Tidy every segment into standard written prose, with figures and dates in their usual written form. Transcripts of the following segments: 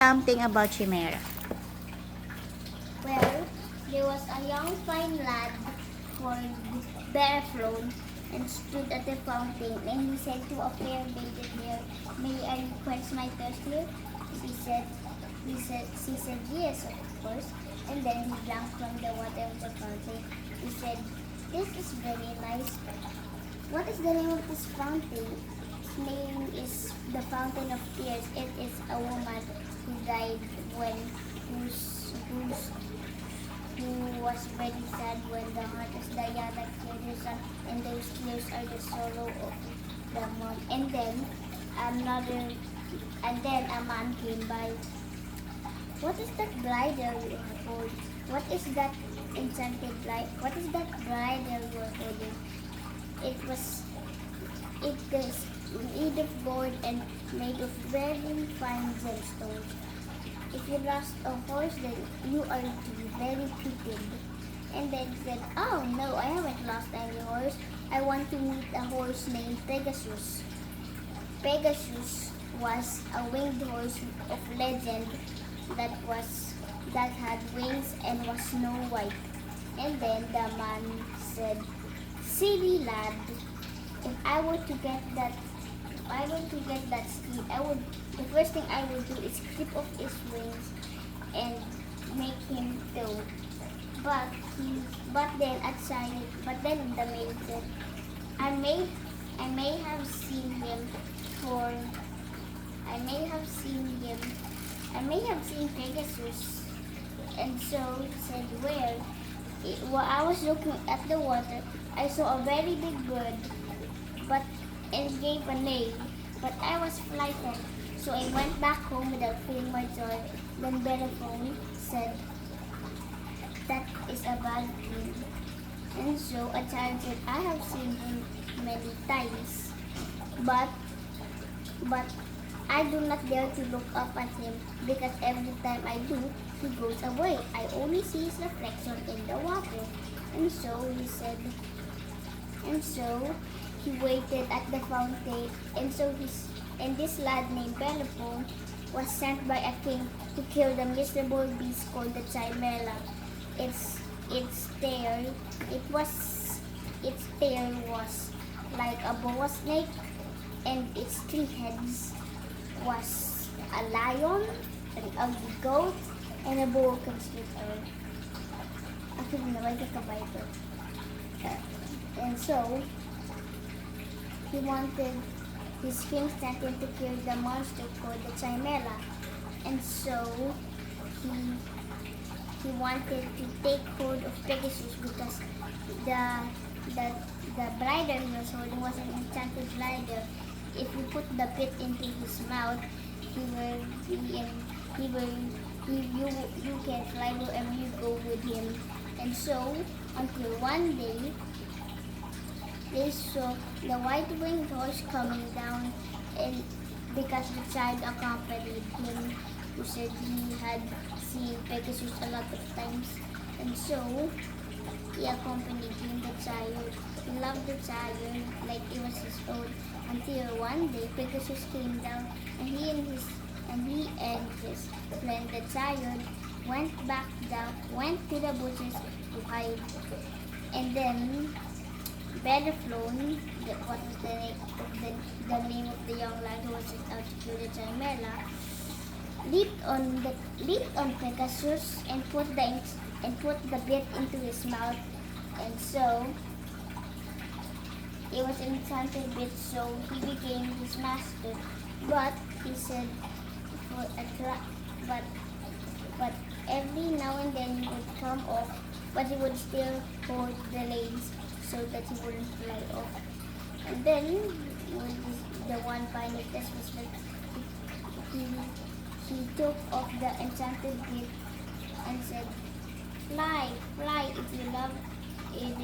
Something about Chimera. Well, there was a young fine lad called Bareflown and stood at the fountain, and he said to a fair maiden there, "May I quench my thirst here?" She said, "Yes, of course." And then he drank from the water of the fountain. He said, "This is very nice. What is the name of this fountain?" Its name is the Fountain of Tears. It is a woman who died when who was very sad when the heart of Diana killed her son, and those tears are the sorrow of the mom. And then a man came by. "What is that bridle you are holding? What is that enchanted light? What is that bridle you are holding?" It is made of gold and made of very fine gemstones. "If you lost a horse, then you are to be very pitied." And then he said, "Oh no, I haven't lost any horse. I want to meet a horse named Pegasus." Pegasus was a winged horse of legend that had wings and was snow white. And then the man said, "Silly lad, if I were to get that steed, the first thing I would do is clip off his wings and make him go." But then the maid said, I may have seen him for I may have seen Pegasus." And so he said, "Where?" "While I was looking at the water, I saw a very big bird, and gave a neigh, but I was frightened, so I went back home without feeling my joy." Then Bellerophon said, "That is a bad dream." And so a child said, "I have seen him many times, but I do not dare to look up at him, because every time I do, he goes away. I only see his reflection in the water." And so he waited at the fountain, and this lad named Bellerophon was sent by a king to kill the miserable beast called the Chimera. Its tail was like a boa snake, and its 3 heads was a lion, an ugly goat, and a boa constrictor. Actually, naman kakabay ito. And so, he wanted his king sent him to kill the monster called the Chimera. And so, he wanted to take hold of Pegasus, because the bridle he was holding was an enchanted bridle. If you put the bit into his mouth, you can fly wherever you go with him. And so, until one day, they saw the white-winged horse coming down, and because the child accompanied him, who said he had seen Pegasus a lot of times. And so, he accompanied him, the child. He loved the child like it was his own, until one day Pegasus came down, and he and his friend, the child, went to the bushes to hide. And then Bellerophon, what is the name of the young lad who was sent out to kill the Chimera, leaped on Pegasus and put the bit into his mouth. And so it was an enchanted bit, so he became his master. But he said, but every now and then he would come off, but he would still hold the legs so that he wouldn't fly off. And then the one final test was like he took off the enchanted bit and said, "Fly, fly, if you love me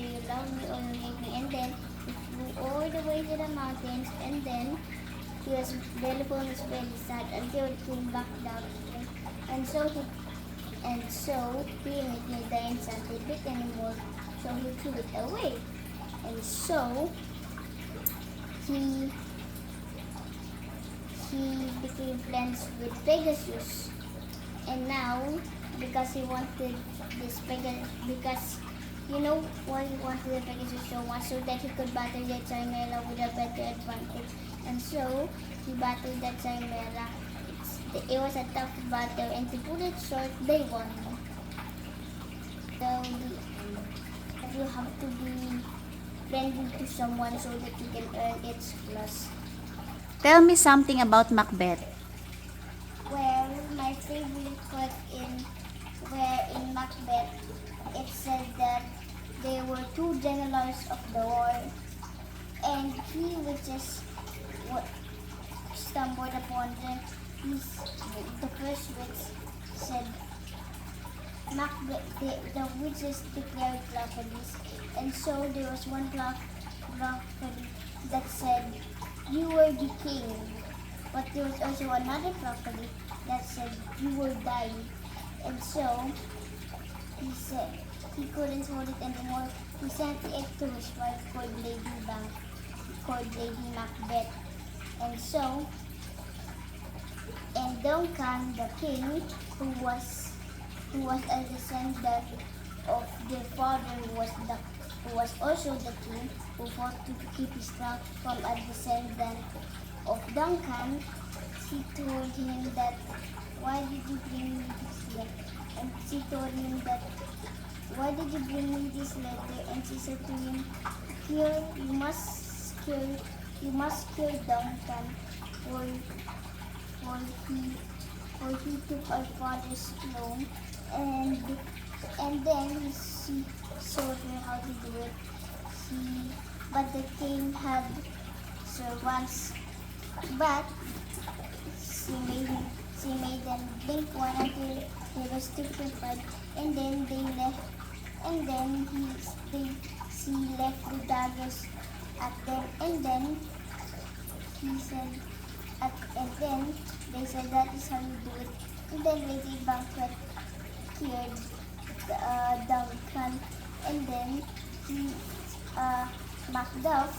or you hate me." And then he flew all the way to the mountains, and then Bellerophon was very sad until it came back down again. And so he didn't need the enchanted bit anymore, so he threw it away. And so he became friends with Pegasus, And now, because he wanted this Pegasus, because you know why he wanted the Pegasus so much, so that he could battle the Chimera with a better advantage. And so, he battled the Chimera. It was a tough battle, and to put it short, they won. So, you have to be friendly to someone so that you can earn its plus. Tell me something about Macbeth. Well, my favorite quote in Macbeth, it said that there were two generals of the war, and he was just stumbled upon the first witch said Macbeth, the witches declared prophecies, and so there was one prophecy that said you were the king, but there was also another prophecy that said you will die. And so he said he couldn't hold it anymore. He sent it to his wife called Lady Macbeth. And so, and Duncan, the king, who was a descendant of their father, who was also the king, who fought to keep his crown from a descendant of Duncan. She told him that, why did you bring me this letter? And she told him that, why did you bring me this letter? And she said to him, here, you must kill Duncan, for he took our father's throne. And then she showed her how to do it. But the king had servants, but she made them blink one until they were stupefied, and then they left. And then she left the daggers at them, and then he said, and then they said that is how you do it. And then Lady Banquet killed Duncan, and then Macduff,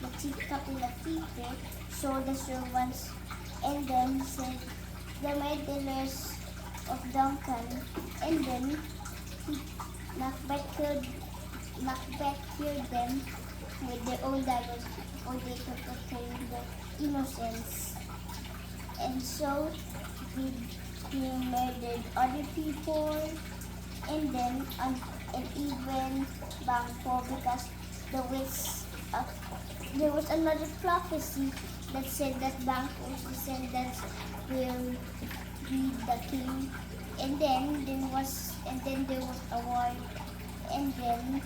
the chief captain of theater, saw the servants, and then said the murderers of Duncan, and then Macbeth killed them with their own daggers, or they could proclaim the innocence. And so he murdered other people, and then and even Banquo, because there was another prophecy that said that Banquo's descendants will be the king, and then there was a war, and then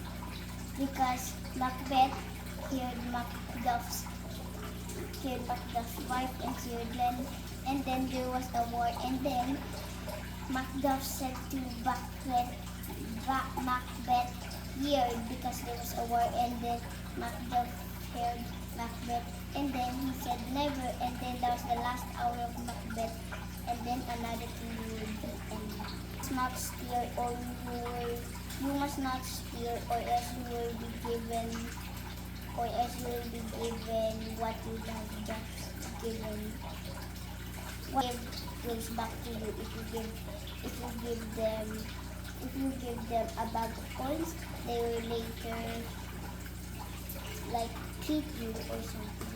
because Macbeth killed Macduff's wife and children, and then there was a war, and then Macduff said to Macbeth here because there was a war, and then Macduff killed Macbeth, and then he said never, and then that was the last hour of Macbeth, and then another thing will be ended. Not steal, or you must not steal, or else you will be given what you have just given. What gives back to you if you give them a bag of coins, they will later like treat you or something.